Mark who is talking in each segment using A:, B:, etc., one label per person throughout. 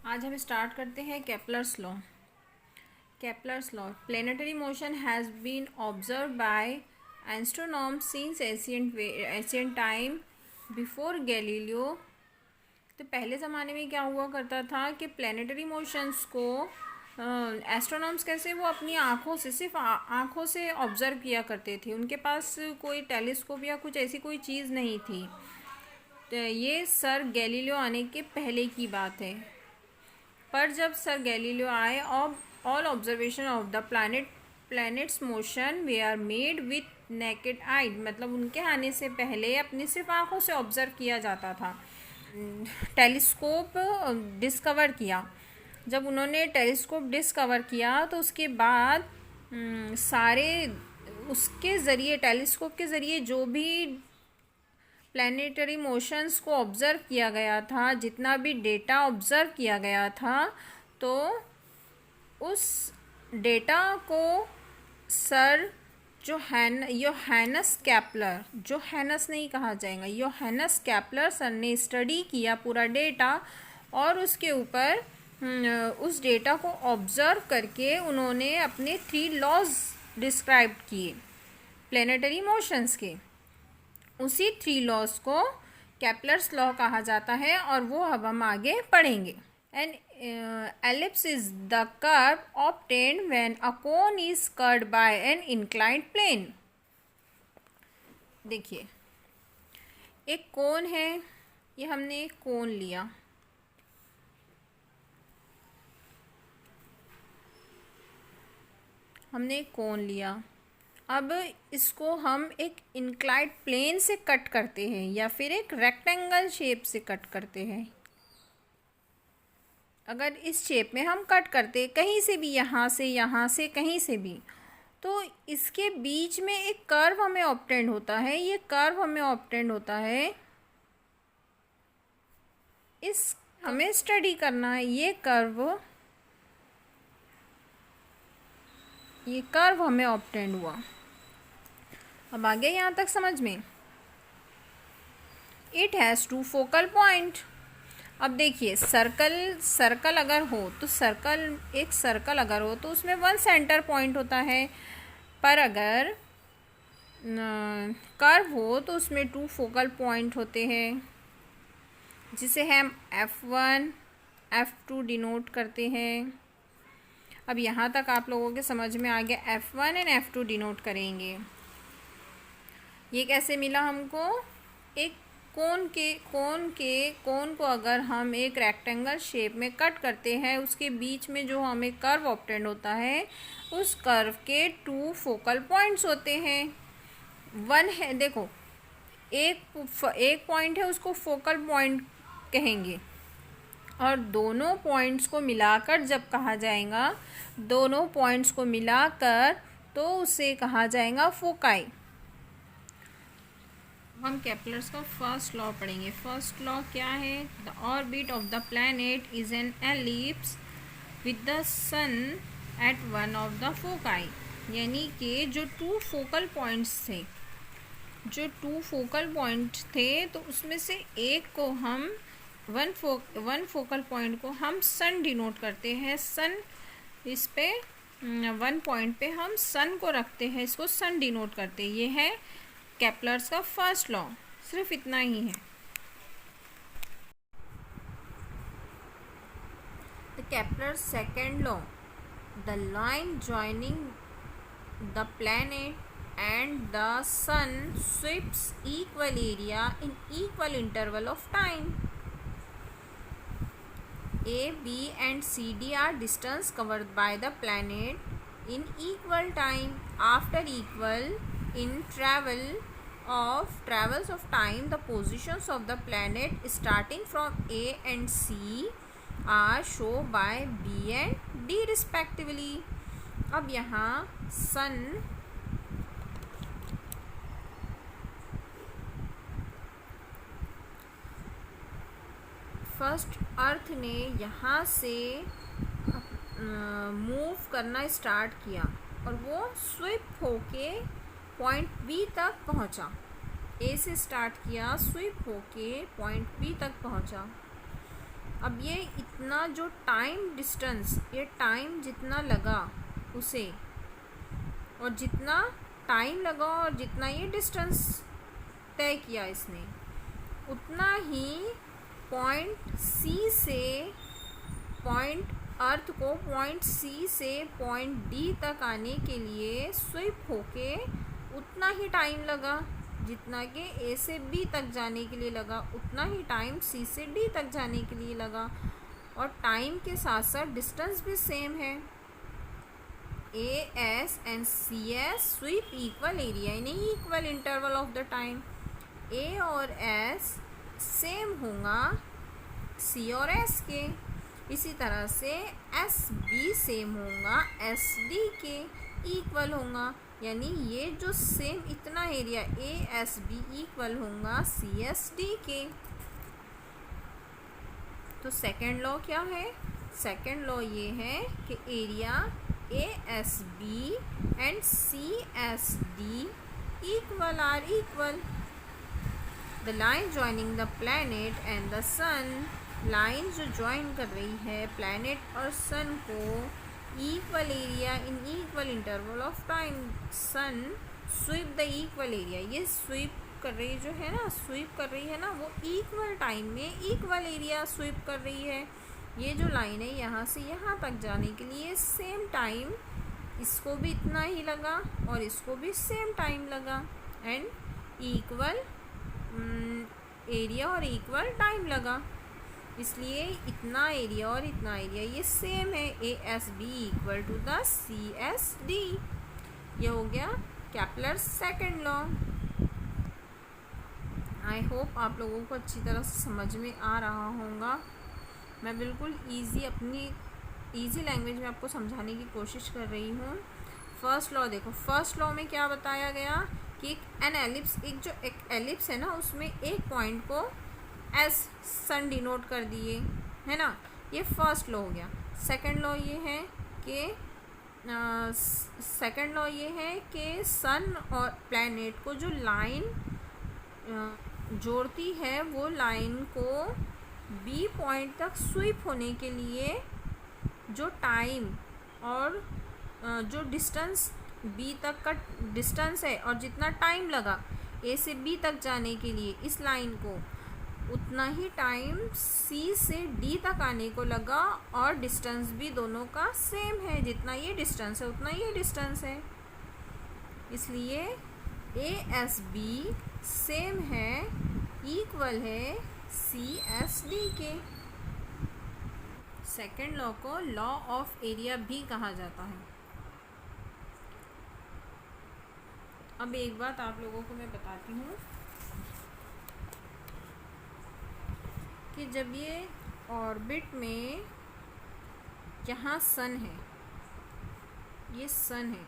A: आज हम स्टार्ट करते हैं Kepler's law. Kepler's law, planetary motion has been observe by astronomers since ancient time before Galileo. तो पहले ज़माने में क्या हुआ करता था कि प्लेनेटरी मोशंस को एस्ट्रोनॉमर्स कैसे वो अपनी आँखों से सिर्फ आँखों से ऑब्ज़र्व किया करते थे। उनके पास कोई टेलीस्कोप या कुछ ऐसी कोई चीज़ नहीं थी। तो ये सर गैलीलियो आने के पहले की बात है। पर जब सर गैलीलियो आए all observation of the planets motion were made with naked eye, मतलब उनके आने से पहले अपनी सिर्फ आँखों से ऑब्ज़र्व किया जाता था। टेलीस्कोप डिस्कवर किया। जब उन्होंने टेलीस्कोप डिस्कवर किया तो उसके बाद सारे उसके ज़रिए टेलीस्कोप के ज़रिए जो भी प्लैनेटरी मोशंस को ऑब्ज़र्व किया गया था, जितना भी डेटा ऑब्ज़र्व किया गया था, तो उस डेटा को सर योहानस केपलर, जोहानस नहीं कहा जाएगा, योहानस केपलर सर ने स्टडी किया पूरा डेटा और उसके ऊपर उस डेटा को ऑब्ज़र्व करके उन्होंने अपने 3 लॉज डिस्क्राइब किए प्लैनेटरी मोशंस के। उसी 3 लॉज को केपलर्स लॉ कहा जाता है और वो अब हम आगे पढ़ेंगे। An ellipse is the curve obtained when a cone is curved by an inclined plane. देखिए, एक कोन है, ये हमने एक कोन लिया, अब इसको हम एक इंक्लाइंड प्लेन से कट करते हैं या फिर एक रेक्टेंगल शेप से कट करते हैं। अगर इस शेप में हम कट करते कहीं से भी, यहाँ से कहीं से भी, तो इसके बीच में एक कर्व हमें ऑब्टेंड होता है। ये कर्व हमें ऑब्टेंड होता है, इस हमें स्टडी करना है। ये कर्व हमें ऑब्टेंड हुआ। अब आगे यहाँ तक समझ में। It has 2 focal point. अब देखिए, सर्कल अगर हो तो एक सर्कल अगर हो तो उसमें 1 सेंटर पॉइंट होता है, पर अगर कर्व हो तो उसमें 2 फोकल पॉइंट होते हैं, जिसे हम F1 F2 डिनोट करते हैं। अब यहाँ तक आप लोगों के समझ में आ गया। F1 एंड F2 डिनोट करेंगे। ये कैसे मिला हमको? एक कोन को अगर हम एक रेक्टेंगल शेप में कट करते हैं, उसके बीच में जो हमें कर्व ऑब्टेंड होता है, उस कर्व के 2 फोकल पॉइंट्स होते हैं। 1 है, देखो एक पॉइंट है, उसको फोकल पॉइंट कहेंगे, और दोनों पॉइंट्स को मिलाकर जब कहा जाएगा, दोनों पॉइंट्स को मिलाकर, तो उसे कहा जाएगा फोकाई। हम केपलर्स का फर्स्ट लॉ पढ़ेंगे। फर्स्ट लॉ क्या है? The orbit of the planet is an ellipse with the sun at one of the foci. यानी कि जो 2 फोकल पॉइंट्स थे, तो उसमें से एक को हम वन फोकल पॉइंट को हम सन डिनोट करते हैं। सन, इस पे 1 पॉइंट पे हम सन को रखते हैं, इसको सन डिनोट करते हैं। ये है केपलर्स का फर्स्ट लॉ। सिर्फ इतना ही है। The Kepler's second law, the line joining the planet and the sun sweeps equal area in equal interval of time. A, B and C, D are distance covered by the planet in equal time. After equal in travels of time, the positions of the planet starting from A and C are shown by B and D respectively. अब यहाँ सन first अर्थ ने यहाँ से move करना start किया और वो SVEEP होके पॉइंट बी तक पहुँचा। ए से स्टार्ट किया, स्वीप होके पॉइंट बी तक पहुँचा। अब ये इतना जो टाइम डिस्टेंस, ये टाइम जितना लगा उसे, और जितना टाइम लगा और जितना ये डिस्टेंस तय किया इसने, उतना ही पॉइंट सी से पॉइंट अर्थ को पॉइंट सी से पॉइंट डी तक आने के लिए स्विप होके उतना ही टाइम लगा जितना कि ए से बी तक जाने के लिए लगा, उतना ही टाइम सी से डी तक जाने के लिए लगा। और टाइम के साथ साथ डिस्टेंस भी सेम है। A S and C S sweep equal area in equal interval of the time. A और एस सेम होगा सी और एस के। इसी तरह से एस बी सेम होगा एस डी के इक्वल होगा, यानी ये जो सेम इतना area A S B equal होगा सी एस डी के। तो सेकेंड लॉ क्या है? सेकेंड लॉ ये है कि area A S B and C S D equal are equal. The line joining the planet and the sun, line जो join कर रही है प्लैनेट और सन को, equal area in equal interval of time. Sun sweep the equal area, ये sweep कर रही जो है ना, स्वीप कर रही है ना, वो इक्वल टाइम में इक्वल एरिया स्वीप कर रही है। ये जो लाइन है यहाँ से यहाँ तक जाने के लिए सेम टाइम, इसको भी इतना ही लगा और इसको भी सेम टाइम लगा, एंड इक्वल एरिया और इक्वल टाइम लगा। इसलिए इतना एरिया और इतना एरिया ये सेम है। A S B equal to the C S D. ये हो गया Kepler second law. I hope आप लोगों को अच्छी तरह से समझ में आ रहा होगा। मैं बिल्कुल अपनी इजी लैंग्वेज में आपको समझाने की कोशिश कर रही हूँ। फर्स्ट लॉ देखो, फर्स्ट लॉ में क्या बताया गया कि एन एलिप्स, एक एलिप्स है ना, उसमें एक पॉइंट को एस सन डिनोट कर दिए, है ना। ये फर्स्ट लॉ हो गया। सेकंड लॉ ये है कि सन और प्लैनेट को जो लाइन जोड़ती है, वो लाइन को बी पॉइंट तक स्वीप होने के लिए जो टाइम और जो डिस्टेंस बी तक का डिस्टेंस है और जितना टाइम लगा ए से बी तक जाने के लिए इस लाइन को, उतना ही टाइम सी से डी तक आने को लगा, और डिस्टेंस भी दोनों का सेम है। जितना ये डिस्टेंस है उतना ये डिस्टेंस है। इसलिए ए एस बी सेम है, इक्वल है सी एस डी के। सेकेंड लॉ को लॉ ऑफ एरिया भी कहा जाता है। अब एक बात आप लोगों को मैं बताती हूँ कि जब ये ऑर्बिट में, यहाँ सन है, ये सन है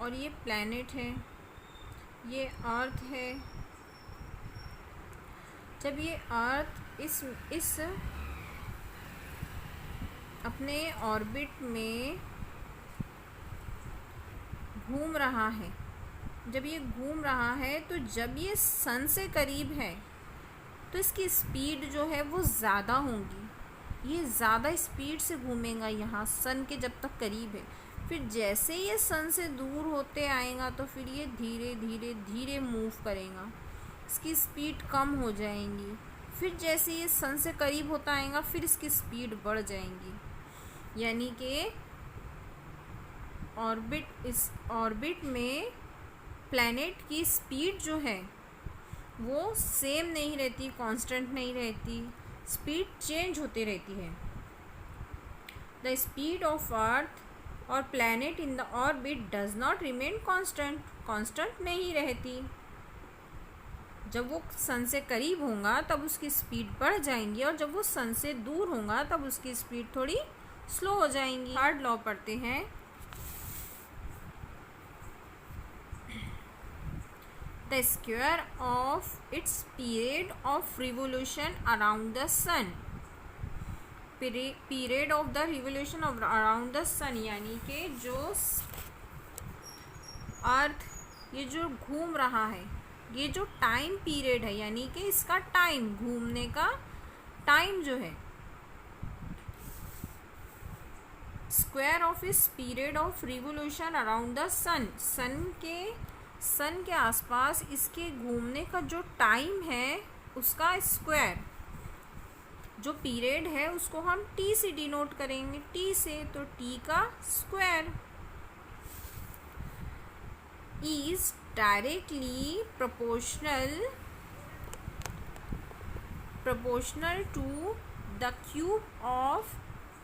A: और ये प्लैनेट है, ये अर्थ है। जब ये अर्थ इस अपने ऑर्बिट में घूम रहा है, जब ये घूम रहा है, तो जब ये सन से करीब है तो इसकी स्पीड जो है वो ज़्यादा होगी। ये ज़्यादा स्पीड से घूमेगा यहाँ सन के जब तक करीब है। फिर जैसे ये सन से दूर होते आएगा तो फिर ये धीरे धीरे धीरे मूव करेगा, इसकी स्पीड कम हो जाएंगी। फिर जैसे ये सन से करीब होता आएगा फिर इसकी स्पीड बढ़ जाएंगी। यानी कि इस ऑर्बिट में प्लैनेट की स्पीड जो है वो सेम नहीं रहती, कांस्टेंट नहीं रहती, स्पीड चेंज होती रहती है। द स्पीड ऑफ अर्थ और planet in the orbit does not remain constant नहीं रहती। जब वो सन से करीब होगा तब उसकी स्पीड बढ़ जाएंगी, और जब वो सन से दूर होगा तब उसकी स्पीड थोड़ी स्लो हो जाएंगी। थर्ड लॉ पढ़ते हैं। The square of its period of revolution around the sun, period of the revolution of around the sun, यानी कि जो अर्थ ये जो घूम रहा है, ये जो टाइम पीरियड है, यानी कि इसका टाइम, घूमने का टाइम जो है, स्क्वायर ऑफ इस period of revolution around the sun, sun के आसपास इसके घूमने का जो टाइम है उसका स्क्वायर, जो पीरियड है उसको हम टी से डिनोट करेंगे, टी से, तो टी का square is directly proportional to the cube of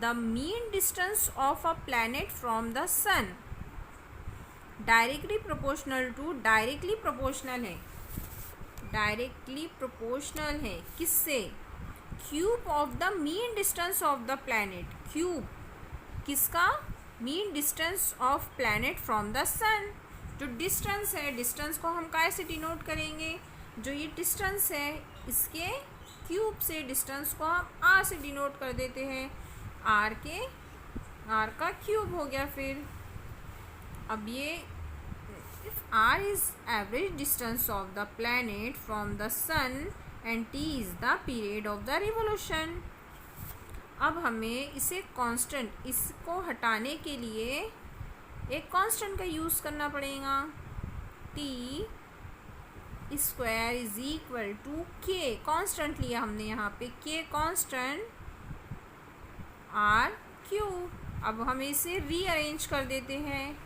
A: the mean distance of a planet from the sun. Directly proportional to, directly proportional है किससे? Cube of the mean distance of the planet, cube किसका? Mean distance of planet from the sun. जो distance है, distance को हम कैसे denote करेंगे? जो ये डिस्टेंस है इसके क्यूब से, डिस्टेंस को हम आर से डिनोट कर देते हैं, आर का क्यूब हो गया। फिर अब ये if R is average distance of the planet from the sun and T is the period of the revolution. अब हमें इसे कांस्टेंट, इसको हटाने के लिए एक कांस्टेंट का यूज़ करना पड़ेगा। T square is equal to K, constant लिया हमने यहाँ पे, के कांस्टेंट आर क्यूब। अब हम इसे रीअरेंज कर देते हैं,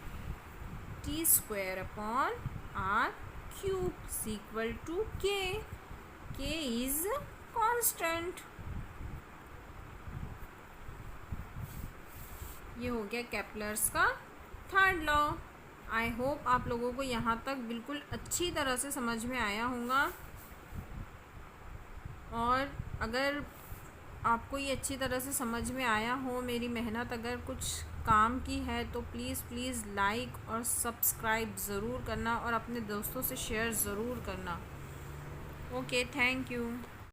A: T square upon R cube is equal to K is constant. ये हो गया केपलर्स का थर्ड लॉ। आई होप आप लोगों को यहाँ तक बिल्कुल अच्छी तरह से समझ में आया होगा, और अगर आपको ये अच्छी तरह से समझ में आया हो, मेरी मेहनत अगर कुछ काम की है, तो प्लीज़ लाइक और सब्सक्राइब ज़रूर करना और अपने दोस्तों से शेयर ज़रूर करना। Okay, thank you.